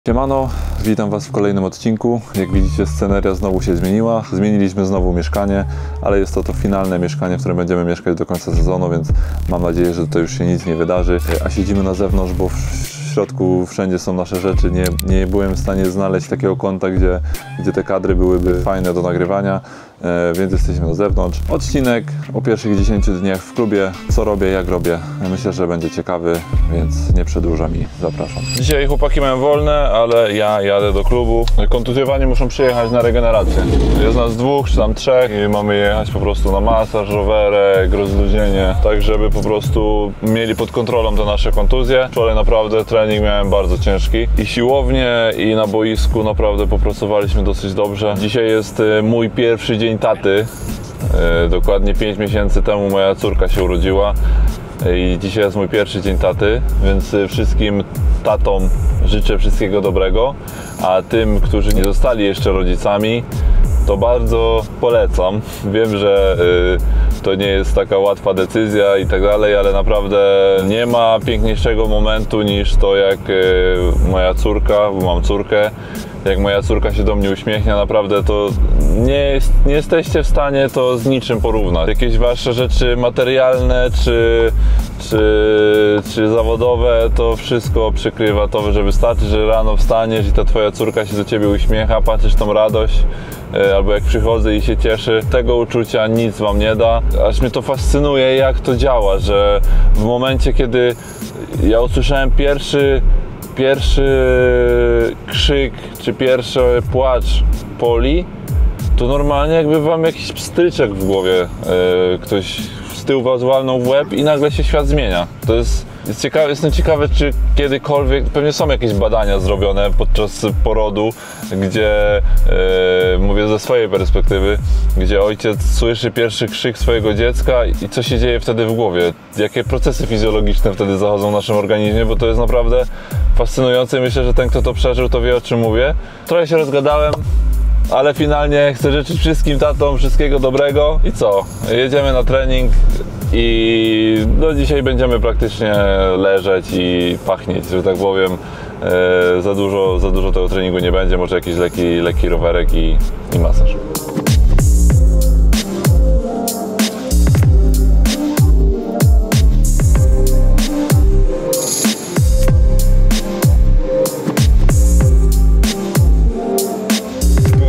Siemano, witam Was w kolejnym odcinku. Jak widzicie, sceneria znowu się zmieniła. Zmieniliśmy znowu mieszkanie, ale jest to finalne mieszkanie, w którym będziemy mieszkać do końca sezonu, więc mam nadzieję, że tutaj już się nic nie wydarzy. A siedzimy na zewnątrz, bo w środku wszędzie są nasze rzeczy. Nie byłem w stanie znaleźć takiego kąta, gdzie te kadry byłyby fajne do nagrywania, więc jesteśmy na zewnątrz. Odcinek o pierwszych 10 dniach w klubie, co robię, jak robię. Myślę, że będzie ciekawy, więc nie przedłużam i zapraszam. Dzisiaj chłopaki mają wolne, ale ja jadę do klubu. Kontuzjowani muszą przyjechać na regenerację. Jest nas dwóch czy tam trzech i mamy jechać po prostu na masaż, rowerek, rozluźnienie, tak żeby po prostu mieli pod kontrolą te nasze kontuzje. Wczoraj naprawdę trening miałem bardzo ciężki i siłownie, i na boisku naprawdę popracowaliśmy dosyć dobrze. Dzisiaj jest mój pierwszy dzień taty. Dokładnie 5 miesięcy temu moja córka się urodziła i dzisiaj jest mój pierwszy dzień taty, więc wszystkim tatom życzę wszystkiego dobrego, a tym, którzy nie zostali jeszcze rodzicami, to bardzo polecam. Wiem, że to nie jest taka łatwa decyzja i tak dalej, ale naprawdę nie ma piękniejszego momentu niż to, jak moja córka, bo mam córkę, jak moja córka się do mnie uśmiechnie, naprawdę to nie jesteście w stanie to z niczym porównać. Jakieś wasze rzeczy materialne czy zawodowe, to wszystko przykrywa to, że wystarczy, że rano wstaniesz i ta twoja córka się do ciebie uśmiecha, patrzysz tą radość, albo jak przychodzę i się cieszy, tego uczucia nic wam nie da. Aż mnie to fascynuje, jak to działa, że w momencie, kiedy ja usłyszałem pierwszy krzyk, czy pierwszy płacz Poli, to normalnie jakby wam jakiś pstryczek w głowie ktoś z tyłu was walnął w łeb i nagle się świat zmienia. To jest ciekawe, jestem ciekawy, czy kiedykolwiek, pewnie są jakieś badania zrobione podczas porodu, gdzie, mówię ze swojej perspektywy, gdzie ojciec słyszy pierwszy krzyk swojego dziecka i co się dzieje wtedy w głowie, jakie procesy fizjologiczne wtedy zachodzą w naszym organizmie, bo to jest naprawdę fascynujące i myślę, że ten, kto to przeżył, to wie, o czym mówię. Trochę się rozgadałem, ale finalnie chcę życzyć wszystkim tatom wszystkiego dobrego i co? Jedziemy na trening i no dzisiaj będziemy praktycznie leżeć i pachnieć, że tak powiem. Za dużo tego treningu nie będzie, może jakiś lekki rowerek i masaż.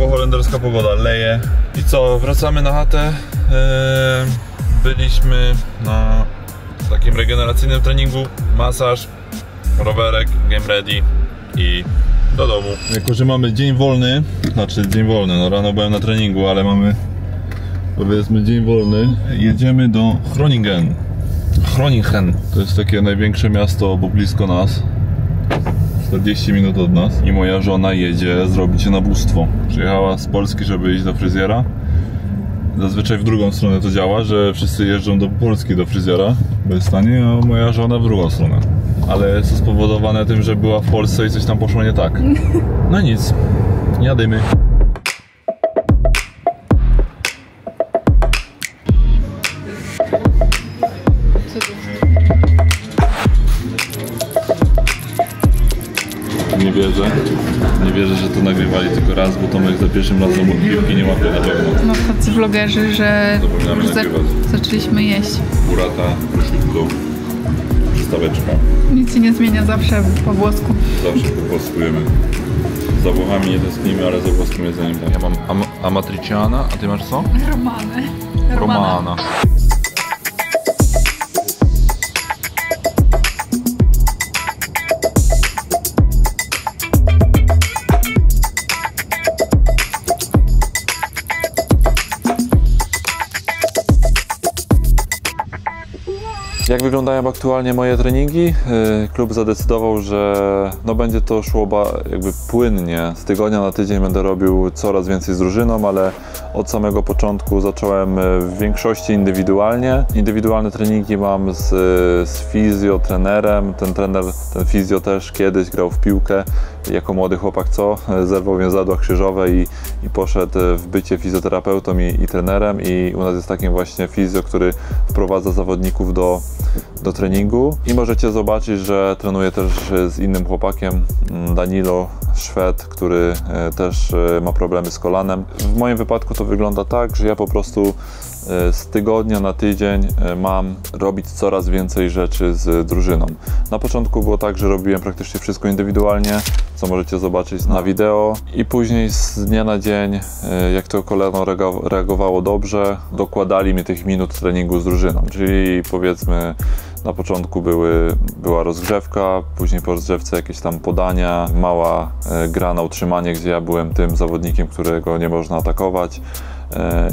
Holenderska pogoda, leje. I co, wracamy na chatę. Byliśmy na takim regeneracyjnym treningu, masaż, rowerek, game ready i do domu. Jako że mamy dzień wolny, no rano byłem na treningu, ale mamy, powiedzmy, dzień wolny, jedziemy do Groningen. To jest takie największe miasto, bo blisko nas, 40 minut od nas, i moja żona jedzie zrobić nabóstwo. Przyjechała z Polski, żeby iść do fryzjera. Zazwyczaj w drugą stronę to działa, że wszyscy jeżdżą do Polski do fryzjera bez stanie, a moja żona w drugą stronę. Ale jest to spowodowane tym, że była w Polsce i coś tam poszło nie tak. No nic, jadymy. Nie wierzę, że to nagrywali tylko raz, bo Tomek za pierwszym razem piłki nie łapie na pewno. No tacy vlogerzy, że zaczęliśmy jeść. Burrata, prosciutto, przystaweczka. Nic się nie zmienia, zawsze po włosku. Zawsze po włosku jemy. Za Włochami nie tęsknimy, ale za włoskim jedzeniem. Ja mam amatriciana, a ty masz co? Romana. Jak wyglądają aktualnie moje treningi? Klub zadecydował, że no będzie to szło jakby płynnie. Z tygodnia na tydzień będę robił coraz więcej z drużyną, ale od samego początku zacząłem w większości indywidualnie. Indywidualne treningi mam z fizjotrenerem. Ten fizjo też kiedyś grał w piłkę jako młody chłopak zerwał więzadła krzyżowe i poszedł w bycie fizjoterapeutą i trenerem, i u nas jest takim właśnie fizjo, który wprowadza zawodników do treningu, i możecie zobaczyć, że trenuję też z innym chłopakiem, Danilo, Szwed, który też ma problemy z kolanem. W moim wypadku to wygląda tak, że ja po prostu z tygodnia na tydzień mam robić coraz więcej rzeczy z drużyną. Na początku było tak, że robiłem praktycznie wszystko indywidualnie, co możecie zobaczyć na wideo, i później z dnia na dzień, jak to kolano reagowało dobrze, dokładali mi tych minut treningu z drużyną, czyli powiedzmy na początku była rozgrzewka, później po rozgrzewce jakieś tam podania, mała gra na utrzymanie, gdzie ja byłem tym zawodnikiem, którego nie można atakować,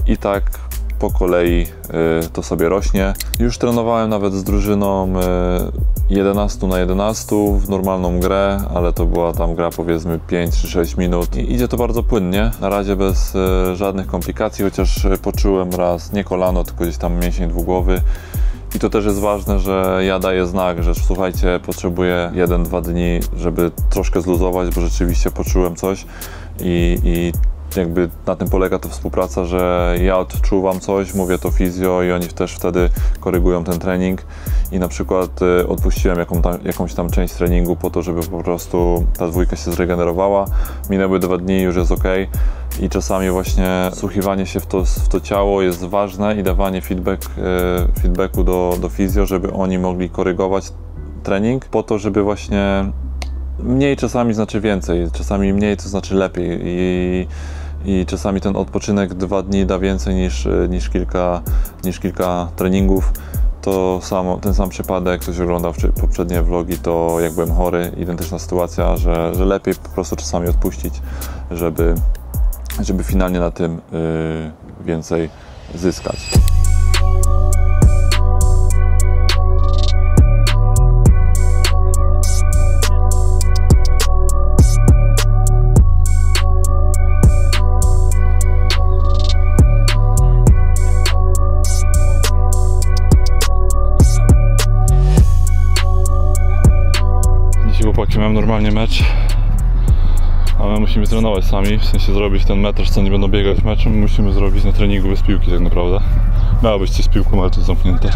i tak po kolei to sobie rośnie. Już trenowałem nawet z drużyną 11 na 11 w normalną grę, ale to była tam gra powiedzmy 5 czy 6 minut i idzie to bardzo płynnie, na razie bez żadnych komplikacji, chociaż poczułem raz nie kolano, tylko gdzieś tam mięsień dwugłowy. I to też jest ważne, że ja daję znak, że słuchajcie, potrzebuję 1-2 dni, żeby troszkę zluzować, bo rzeczywiście poczułem coś i jakby na tym polega ta współpraca, że ja odczuwam coś, mówię to fizjo i oni też wtedy korygują ten trening, i na przykład odpuściłem jakąś tam część treningu po to, żeby po prostu ta dwójka się zregenerowała. Minęły 2 dni, już jest ok. I czasami właśnie wsłuchiwanie się w to ciało jest ważne i dawanie feedbacku do fizjo, żeby oni mogli korygować trening po to, żeby właśnie mniej czasami znaczy więcej, czasami mniej to znaczy lepiej, i czasami ten odpoczynek 2 dni da więcej niż kilka treningów. Ten sam przypadek, ktoś oglądał poprzednie vlogi, to jak byłem chory, identyczna sytuacja, że lepiej po prostu czasami odpuścić, żeby finalnie na tym więcej zyskać. Chłopaki mają normalnie mecz, a my musimy trenować sami, w sensie zrobić ten metr, co nie będą biegać meczem, musimy zrobić na treningu bez piłki tak naprawdę. Miało być coś z piłką, ale to jest zamknięte.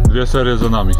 Dwie serie za nami.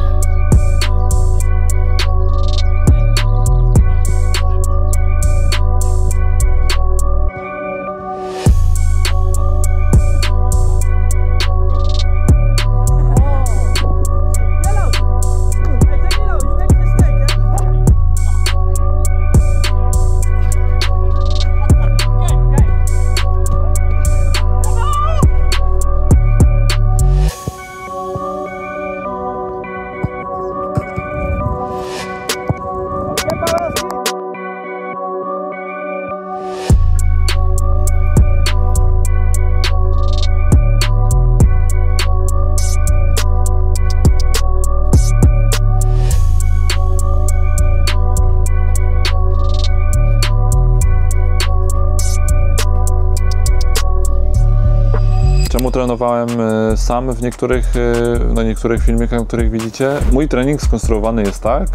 Czemu trenowałem sam w niektórych filmikach, których widzicie? Mój trening skonstruowany jest tak,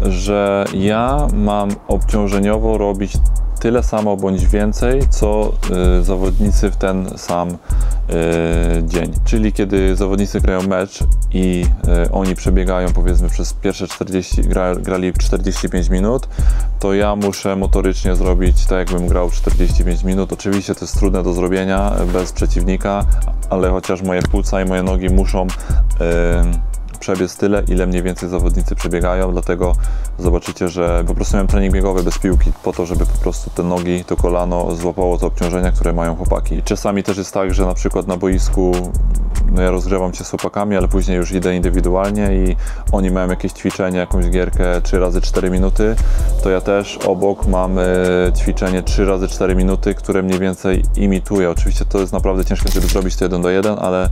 że ja mam obciążeniowo robić tyle samo bądź więcej, co zawodnicy w ten sam dzień. Czyli kiedy zawodnicy grają mecz i oni przebiegają powiedzmy przez pierwsze grali 45 minut, to ja muszę motorycznie zrobić tak, jakbym grał 45 minut. Oczywiście to jest trudne do zrobienia bez przeciwnika, ale chociaż moje płuca i moje nogi muszą przebiec tyle, ile mniej więcej zawodnicy przebiegają, dlatego zobaczycie, że po prostu miałem trening biegowy bez piłki po to, żeby po prostu te nogi, to kolano złapało te obciążenia, które mają chłopaki. I czasami też jest tak, że na przykład na boisku ja rozgrzewam się z chłopakami, ale później już idę indywidualnie i oni mają jakieś ćwiczenie, jakąś gierkę 3x4 minuty, to ja też obok mam ćwiczenie 3x4 minuty, które mniej więcej imituje. Oczywiście to jest naprawdę ciężkie, żeby zrobić to 1 do 1, ale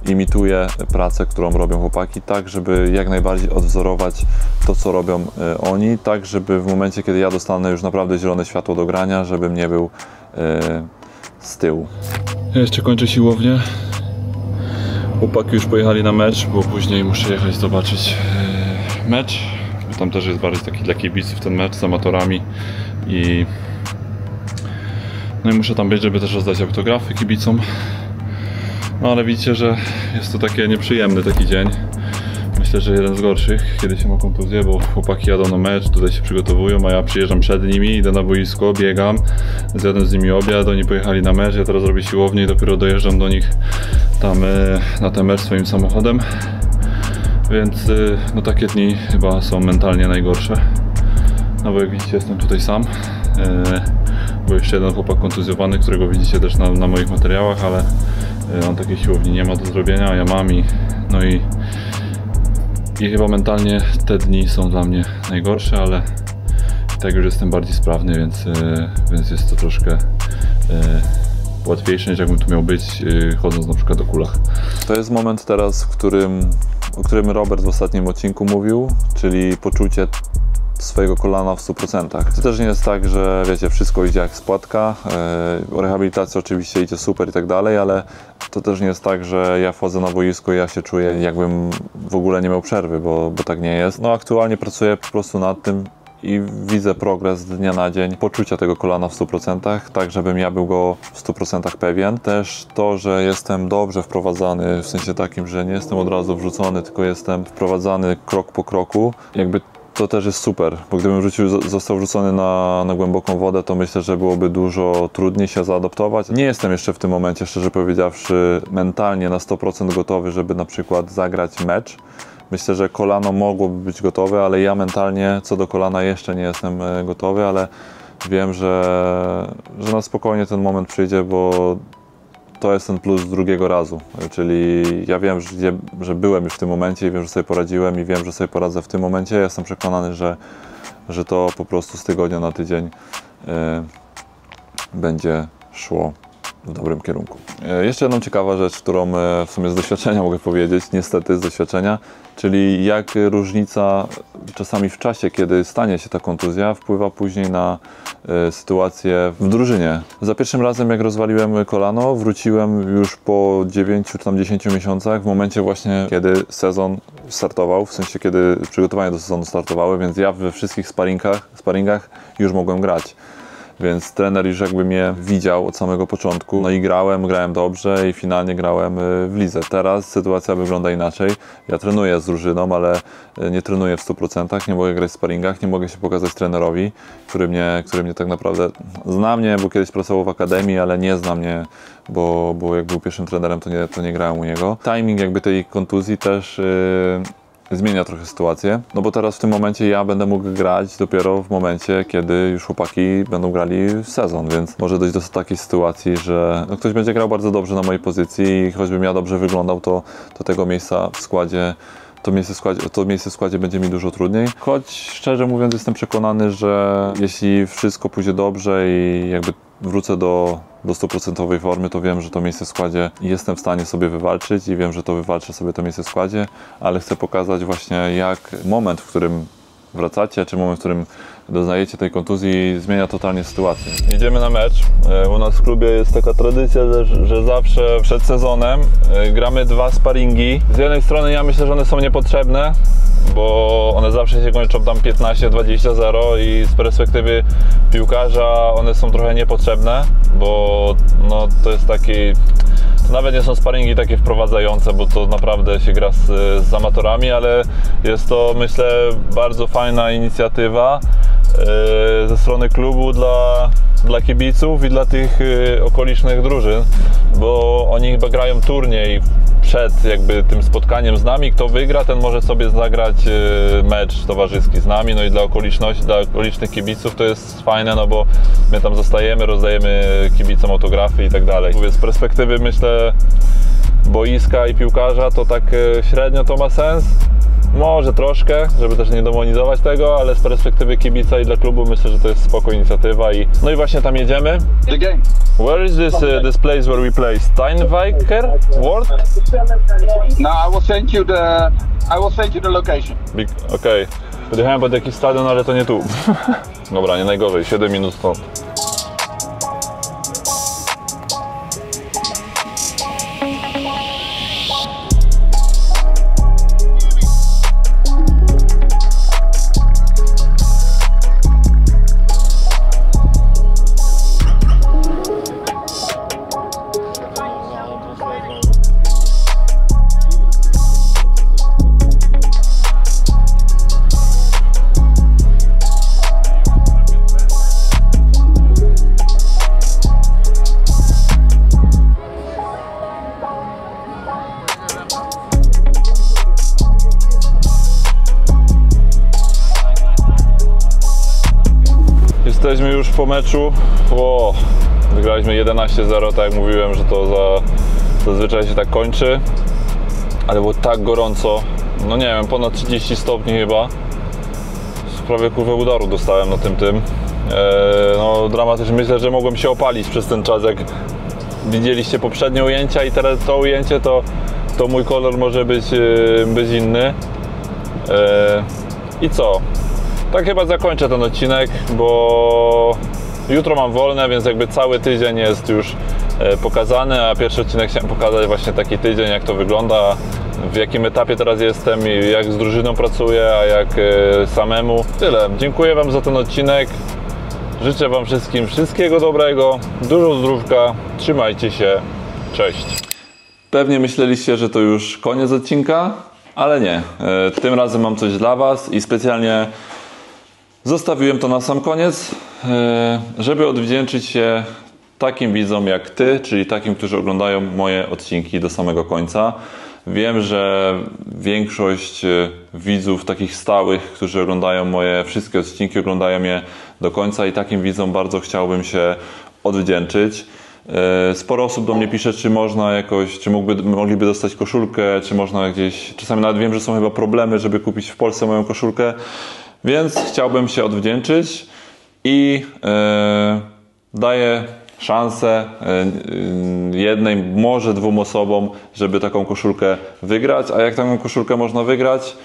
imituje pracę, którą robią chłopaki. tak, żeby jak najbardziej odwzorować to, co robią oni, tak, żeby w momencie, kiedy ja dostanę już naprawdę zielone światło do grania, żebym nie był z tyłu. Ja jeszcze kończę siłownię. Chłopaki już pojechali na mecz, bo później muszę jechać zobaczyć mecz. Tam też jest bardziej taki dla kibiców ten mecz z amatorami no i muszę tam być, żeby też rozdać autografy kibicom. No ale widzicie, że jest to takie nieprzyjemny taki dzień. Myślę, że jeden z gorszych, kiedy się ma kontuzję, bo chłopaki jadą na mecz, tutaj się przygotowują, a ja przyjeżdżam przed nimi, idę na boisko, biegam, zjadłem z nimi obiad, oni pojechali na mecz, ja teraz robię siłownię i dopiero dojeżdżam do nich tam na ten mecz swoim samochodem. Więc no takie dni chyba są mentalnie najgorsze. No bo jak widzicie, jestem tutaj sam. Był jeszcze jeden chłopak kontuzjowany, którego widzicie też na moich materiałach, ale on takiej siłowni nie ma do zrobienia, a ja mam no i chyba mentalnie te dni są dla mnie najgorsze, ale tak już jestem bardziej sprawny, więc jest to troszkę łatwiejsze niż jakbym tu miał być, chodząc na przykład o kulach. To jest moment teraz, o którym Robert w ostatnim odcinku mówił, czyli poczucie swojego kolana w 100%. To też nie jest tak, że wiecie, wszystko idzie jak z płatka, rehabilitacja oczywiście idzie super i tak dalej, ale to też nie jest tak, że ja wchodzę na boisko i ja się czuję, jakbym w ogóle nie miał przerwy, bo tak nie jest. No aktualnie pracuję po prostu nad tym i widzę progres z dnia na dzień, poczucia tego kolana w 100%, tak żebym ja był go w 100% pewien. Też to, że jestem dobrze wprowadzany, w sensie takim, że nie jestem od razu wrzucony, tylko jestem wprowadzany krok po kroku, jakby to też jest super, bo gdybym został wrzucony na głęboką wodę, to myślę, że byłoby dużo trudniej się zaadaptować. Nie jestem jeszcze w tym momencie, szczerze powiedziawszy, mentalnie na 100% gotowy, żeby na przykład zagrać mecz. Myślę, że kolano mogłoby być gotowe, ale ja mentalnie co do kolana jeszcze nie jestem gotowy, ale wiem, że na spokojnie ten moment przyjdzie, bo to jest ten plus drugiego razu, czyli ja wiem, że byłem już w tym momencie i wiem, że sobie poradziłem i wiem, że sobie poradzę w tym momencie. Ja jestem przekonany, że to po prostu z tygodnia na tydzień będzie szło w dobrym kierunku. Jeszcze jedną ciekawa rzecz, którą w sumie z doświadczenia mogę powiedzieć, niestety z doświadczenia, czyli jak różnica czasami w czasie, kiedy stanie się ta kontuzja, wpływa później na sytuację w drużynie. Za pierwszym razem, jak rozwaliłem kolano, wróciłem już po 9 czy tam 10 miesiącach, w momencie właśnie, kiedy sezon startował, w sensie kiedy przygotowania do sezonu startowały, więc ja we wszystkich sparingach już mogłem grać. Więc trener już jakby mnie widział od samego początku. No i grałem dobrze i finalnie grałem w lidze. Teraz sytuacja wygląda inaczej. Ja trenuję z drużyną, ale nie trenuję w 100%, nie mogę grać w sparingach, nie mogę się pokazać trenerowi, który mnie tak naprawdę zna mnie, bo kiedyś pracował w akademii, ale nie zna mnie, bo jak był pierwszym trenerem, to nie grałem u niego. Timing jakby tej kontuzji też zmienia trochę sytuację, no bo teraz w tym momencie ja będę mógł grać dopiero w momencie, kiedy już chłopaki będą grali sezon, więc może dojść do takiej sytuacji, że no ktoś będzie grał bardzo dobrze na mojej pozycji i choćbym ja dobrze wyglądał, to tego miejsca w składzie, to miejsce w składzie będzie mi dużo trudniej. Choć szczerze mówiąc jestem przekonany, że jeśli wszystko pójdzie dobrze i jakby wrócę do 100% formy, to wiem, że to miejsce w składzie jestem w stanie sobie wywalczyć i wiem, że to wywalczę sobie to miejsce w składzie, ale chcę pokazać właśnie jak moment, w którym wracacie, czy moment, w którym doznajecie tej kontuzji, zmienia totalnie sytuację. Idziemy na mecz. U nas w klubie jest taka tradycja, że zawsze przed sezonem gramy 2 sparingi. Z jednej strony ja myślę, że one są niepotrzebne, bo one zawsze się kończą tam 15-20-0 i z perspektywy piłkarza one są trochę niepotrzebne, bo no, to jest taki... To nawet nie są sparingi takie wprowadzające, bo to naprawdę się gra z amatorami, ale jest to, myślę, bardzo fajna inicjatywa ze strony klubu dla kibiców i dla tych okolicznych drużyn, bo oni chyba grają turniej przed jakby tym spotkaniem z nami. Kto wygra, ten może sobie zagrać mecz towarzyski z nami, no i dla okolicznych kibiców to jest fajne, no bo my tam zostajemy, rozdajemy kibicom autografy i tak dalej. Mówię, z perspektywy myślę boiska i piłkarza to tak średnio to ma sens, Może troszkę, żeby też nie demonizować tego, ale z perspektywy kibica i dla klubu myślę, że to jest spoko inicjatywa i no i właśnie tam jedziemy. The game. Where is this place where we play? Steinweiker Ward? No, I will send you the location. Okej. Podjechałem pod jakiś stadion, ale to nie tu. Dobra, nie najgorzej, 7 minut stąd. Jesteśmy już po meczu. Wygraliśmy 11-0, tak jak mówiłem, że to zazwyczaj się tak kończy. Ale było tak gorąco, no nie wiem, ponad 30 stopni chyba. Prawie kurwę udaru dostałem na tym. No dramatycznie, myślę, że mogłem się opalić przez ten czas, jak widzieliście poprzednie ujęcia i teraz to ujęcie, to mój kolor może być inny. I co? Tak chyba zakończę ten odcinek, bo jutro mam wolne, więc jakby cały tydzień jest już pokazany, a pierwszy odcinek chciałem pokazać właśnie taki tydzień, jak to wygląda, w jakim etapie teraz jestem i jak z drużyną pracuję, a jak samemu. Tyle. Dziękuję Wam za ten odcinek. Życzę Wam wszystkim wszystkiego dobrego, dużo zdrówka, trzymajcie się, cześć. Pewnie myśleliście, że to już koniec odcinka, ale nie. Tym razem mam coś dla Was i specjalnie zostawiłem to na sam koniec, żeby odwdzięczyć się takim widzom jak Ty, czyli takim, którzy oglądają moje odcinki do samego końca. Wiem, że większość widzów takich stałych, którzy oglądają moje wszystkie odcinki, oglądają je do końca i takim widzom bardzo chciałbym się odwdzięczyć. Sporo osób do mnie pisze, czy można jakoś, czy mogliby dostać koszulkę, czy można gdzieś, czasami nawet wiem, że są chyba problemy, żeby kupić w Polsce moją koszulkę. Więc chciałbym się odwdzięczyć i daję szansę jednej, może 2 osobom, żeby taką koszulkę wygrać. A jak taką koszulkę można wygrać?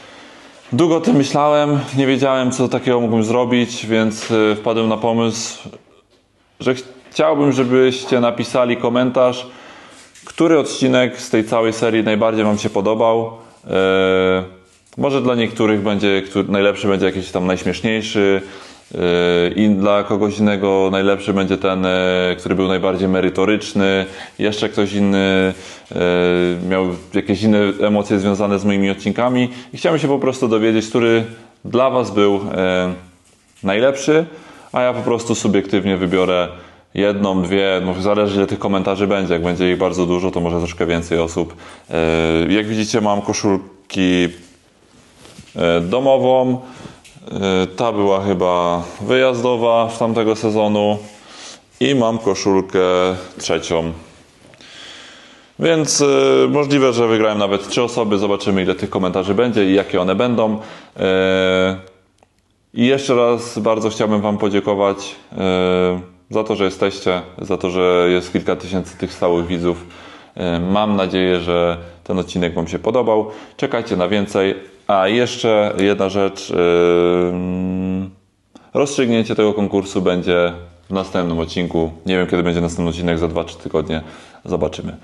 Długo o tym myślałem, nie wiedziałem, co takiego mógłbym zrobić, więc wpadłem na pomysł, że chciałbym, żebyście napisali komentarz, który odcinek z tej całej serii najbardziej Wam się podobał. Może dla niektórych najlepszy będzie jakiś tam najśmieszniejszy i dla kogoś innego najlepszy będzie ten, który był najbardziej merytoryczny. Jeszcze ktoś inny miał jakieś inne emocje związane z moimi odcinkami i chciałem się po prostu dowiedzieć, który dla Was był najlepszy, a ja po prostu subiektywnie wybiorę 1, 2, może zależy ile tych komentarzy będzie. Jak będzie ich bardzo dużo, to może troszkę więcej osób. Jak widzicie, mam koszulki domową. Ta była chyba wyjazdowa z tamtego sezonu i mam koszulkę 3. Więc możliwe, że wygrałem nawet 3 osoby. Zobaczymy, ile tych komentarzy będzie i jakie one będą. I jeszcze raz bardzo chciałbym Wam podziękować za to, że jesteście, za to, że jest kilka tysięcy tych stałych widzów. Mam nadzieję, że ten odcinek Wam się podobał. Czekajcie na więcej. A jeszcze jedna rzecz. Rozstrzygnięcie tego konkursu będzie w następnym odcinku. Nie wiem, kiedy będzie następny odcinek, za 2-3 tygodnie. Zobaczymy.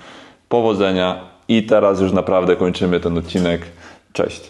Powodzenia i teraz już naprawdę kończymy ten odcinek. Cześć.